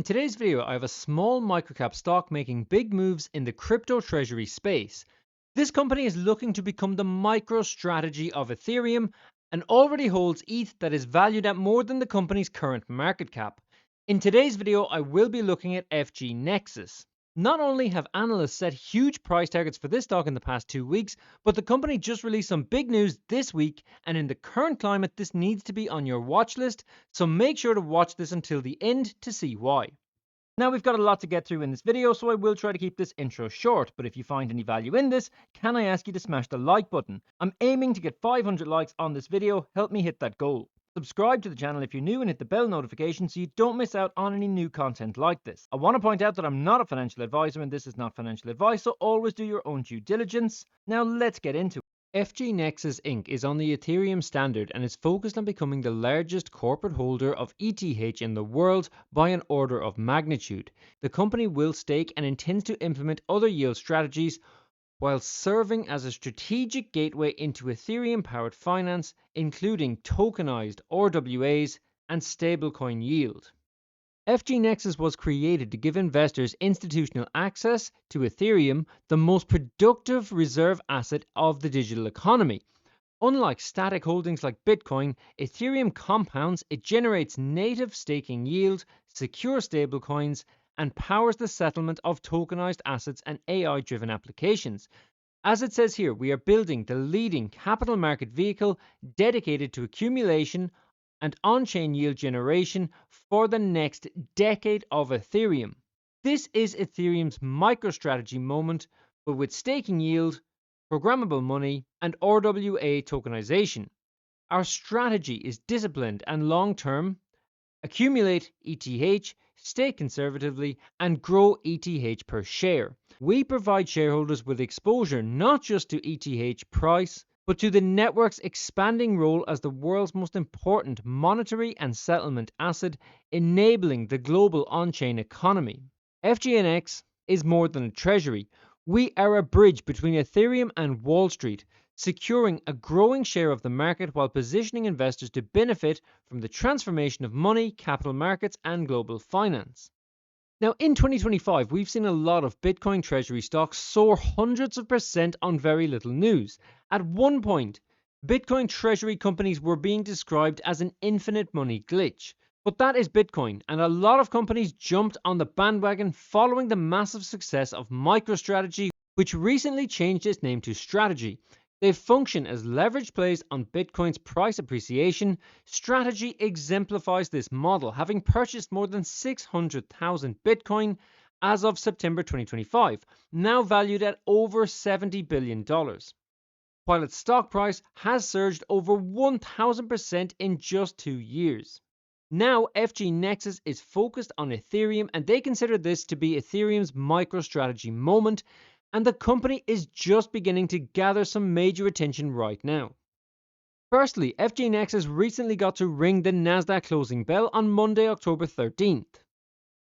In today's video, I have a small microcap stock making big moves in the crypto treasury space. This company is looking to become the MicroStrategy of Ethereum and already holds ETH that is valued at more than the company's current market cap. In today's video, I will be looking at FGNX. Not only have analysts set huge price targets for this stock in the past 2 weeks, but the company just released some big news this week, and in the current climate, this needs to be on your watch list, so make sure to watch this until the end to see why. Now we've got a lot to get through in this video, so I will try to keep this intro short, but if you find any value in this, can I ask you to smash the like button? I'm aiming to get 500 likes on this video. Help me hit that goal. Subscribe to the channel if you're new and hit the bell notification so you don't miss out on any new content like this. I want to point out that I'm not a financial advisor and this is not financial advice, so always do your own due diligence. Now let's get into it. FGNX Inc. is on the Ethereum standard and is focused on becoming the largest corporate holder of ETH in the world by an order of magnitude. The company will stake and intends to implement other yield strategies while serving as a strategic gateway into Ethereum-powered finance, including tokenized RWAs and stablecoin yield. FGNX was created to give investors institutional access to Ethereum, the most productive reserve asset of the digital economy. Unlike static holdings like Bitcoin, Ethereum compounds, it generates native staking yield, secure stablecoins, and powers the settlement of tokenized assets and AI-driven applications. As it says here, we are building the leading capital market vehicle dedicated to accumulation and on-chain yield generation for the next decade of Ethereum. This is Ethereum's MicroStrategy moment, but with staking yield, programmable money, and RWA tokenization. Our strategy is disciplined and long-term. Accumulate ETH, stake conservatively, and grow ETH per share. We provide shareholders with exposure not just to ETH price, but to the network's expanding role as the world's most important monetary and settlement asset, enabling the global on-chain economy. FGNX is more than a treasury. We are a bridge between Ethereum and Wall Street, securing a growing share of the market while positioning investors to benefit from the transformation of money, capital markets, and global finance. Now, in 2025, we've seen a lot of Bitcoin treasury stocks soar hundreds of % on very little news. At one point, Bitcoin treasury companies were being described as an infinite money glitch. But that is Bitcoin, and a lot of companies jumped on the bandwagon following the massive success of MicroStrategy, which recently changed its name to Strategy. They function as leverage plays on Bitcoin's price appreciation. Strategy exemplifies this model, having purchased more than 600,000 Bitcoin as of September 2025, now valued at over $70 billion, while its stock price has surged over 1,000% in just 2 years. Now, FGNX is focused on Ethereum, and they consider this to be Ethereum's MicroStrategy moment, and the company is just beginning to gather some major attention right now. Firstly, FGNX recently got to ring the NASDAQ closing bell on Monday, October 13th,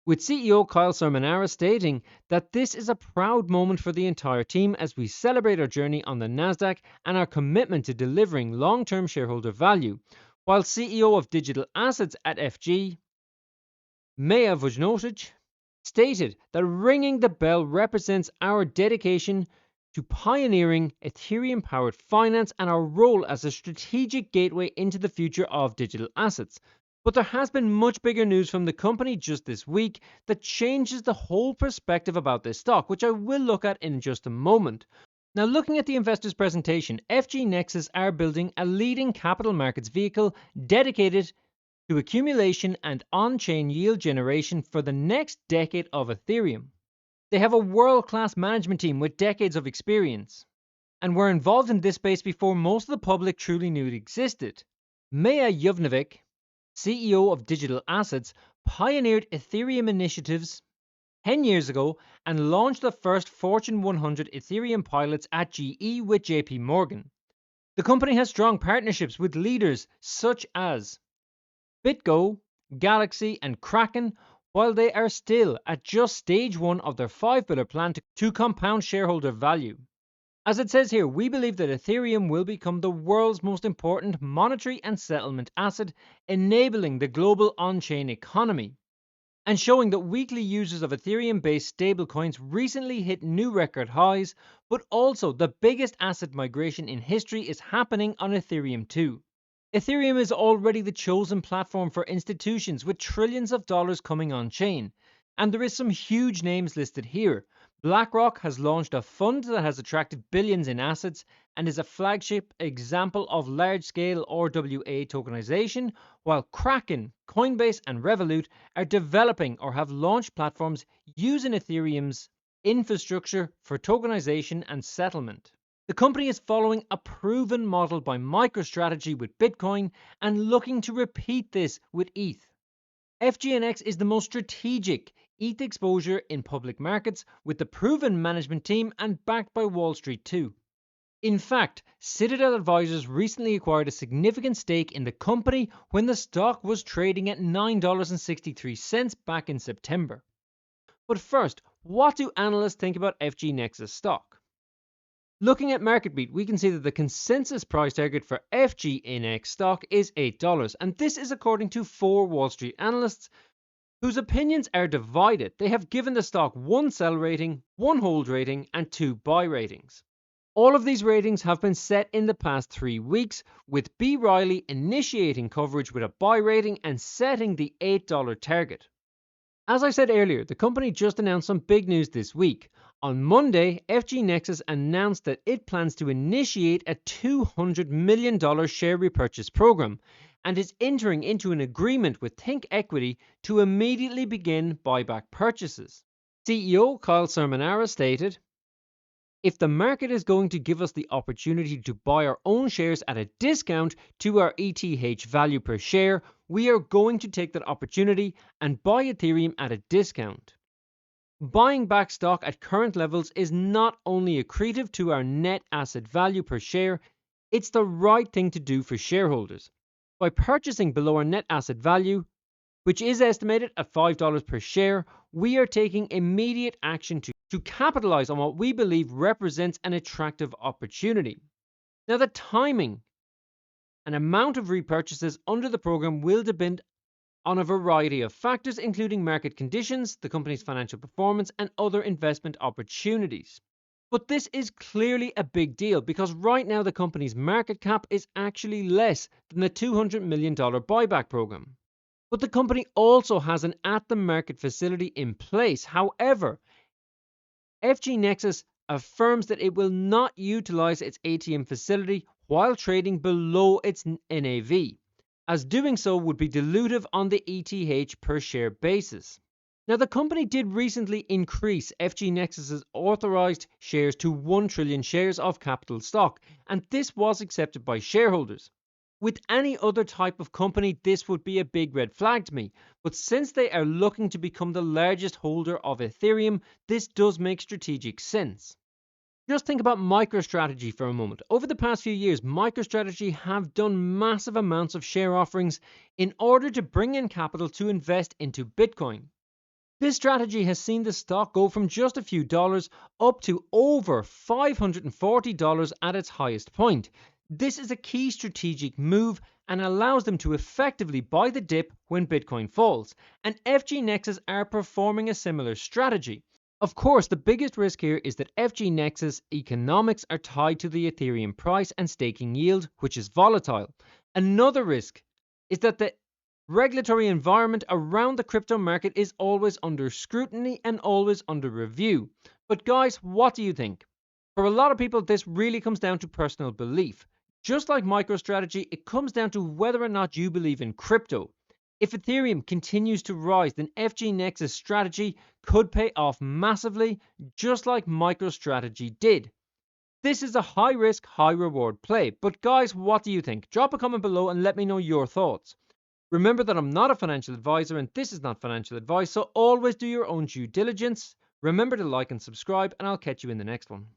with CEO Kyle Sermonara stating that this is a proud moment for the entire team as we celebrate our journey on the NASDAQ and our commitment to delivering long-term shareholder value, while CEO of digital assets at FG, Maya Vujnotic, stated that ringing the bell represents our dedication to pioneering Ethereum-powered finance and our role as a strategic gateway into the future of digital assets. But there has been much bigger news from the company just this week that changes the whole perspective about this stock, which I will look at in just a moment. Now, looking at the investors' presentation, FGNX are building a leading capital markets vehicle dedicated to accumulation and on-chain yield generation for the next decade of Ethereum. They have a world-class management team with decades of experience, and were involved in this space before most of the public truly knew it existed. Maya Jovanovic, CEO of digital assets, pioneered Ethereum initiatives 10 years ago and launched the first Fortune 100 Ethereum pilots at GE with JP Morgan. The company has strong partnerships with leaders such as BitGo, Galaxy, and Kraken, while they are still at just stage 1 of their $5 plan to compound shareholder value. As it says here, we believe that Ethereum will become the world's most important monetary and settlement asset, enabling the global on-chain economy. and showing that weekly users of Ethereum-based stablecoins recently hit new record highs, but also the biggest asset migration in history is happening on Ethereum too. Ethereum is already the chosen platform for institutions with trillions of dollars coming on-chain, and there is some huge names listed here. BlackRock has launched a fund that has attracted billions in assets and is a flagship example of large-scale RWA tokenization, while Kraken, Coinbase, and Revolut are developing or have launched platforms using Ethereum's infrastructure for tokenization and settlement. The company is following a proven model by MicroStrategy with Bitcoin and looking to repeat this with ETH. FGNX is the most strategic ETH exposure in public markets with the proven management team and backed by Wall Street too. In fact, Citadel Advisors recently acquired a significant stake in the company when the stock was trading at $9.63 back in September. But first, what do analysts think about FGNX's stock? Looking at MarketBeat, we can see that the consensus price target for FGNX stock is $8, and this is according to 4 Wall Street analysts whose opinions are divided. They have given the stock 1 sell rating, 1 hold rating, and 2 buy ratings. All of these ratings have been set in the past 3 weeks, with B. Riley initiating coverage with a buy rating and setting the $8 target. As I said earlier, the company just announced some big news this week. On Monday, FGNX announced that it plans to initiate a $200 million share repurchase program and is entering into an agreement with Think Equity to immediately begin buyback purchases. CEO Kyle Sermonara stated, "If the market is going to give us the opportunity to buy our own shares at a discount to our ETH value per share, we are going to take that opportunity and buy Ethereum at a discount. Buying back stock at current levels is not only accretive to our net asset value per share, it's the right thing to do for shareholders. By purchasing below our net asset value, which is estimated at $5 per share, we are taking immediate action to capitalize on what we believe represents an attractive opportunity." Now, the timing and amount of repurchases under the program will depend on a variety of factors, including market conditions, the company's financial performance, and other investment opportunities. But this is clearly a big deal because right now the company's market cap is actually less than the $200 million buyback program. But the company also has an at-the-market facility in place. However, FGNX affirms that it will not utilize its ATM facility while trading below its NAV, as doing so would be dilutive on the ETH per share basis. Now, the company did recently increase FGNX's authorized shares to 1 trillion shares of capital stock, and this was accepted by shareholders. With any other type of company, this would be a big red flag to me, but since they are looking to become the largest holder of Ethereum, this does make strategic sense. Just think about MicroStrategy for a moment. Over the past few years, MicroStrategy have done massive amounts of share offerings in order to bring in capital to invest into Bitcoin. This strategy has seen the stock go from just a few dollars up to over $540 at its highest point. This is a key strategic move and allows them to effectively buy the dip when Bitcoin falls, and FGNXs are performing a similar strategy. Of course, the biggest risk here is that FGNX's economics are tied to the Ethereum price and staking yield, which is volatile. Another risk is that the regulatory environment around the crypto market is always under scrutiny and always under review. But guys, what do you think? For a lot of people, this really comes down to personal belief. Just like MicroStrategy, it comes down to whether or not you believe in crypto. If Ethereum continues to rise, then FGNX's strategy could pay off massively, just like MicroStrategy did. This is a high-risk, high-reward play. But guys, what do you think? Drop a comment below and let me know your thoughts. Remember that I'm not a financial advisor and this is not financial advice, so always do your own due diligence. Remember to like and subscribe, and I'll catch you in the next one.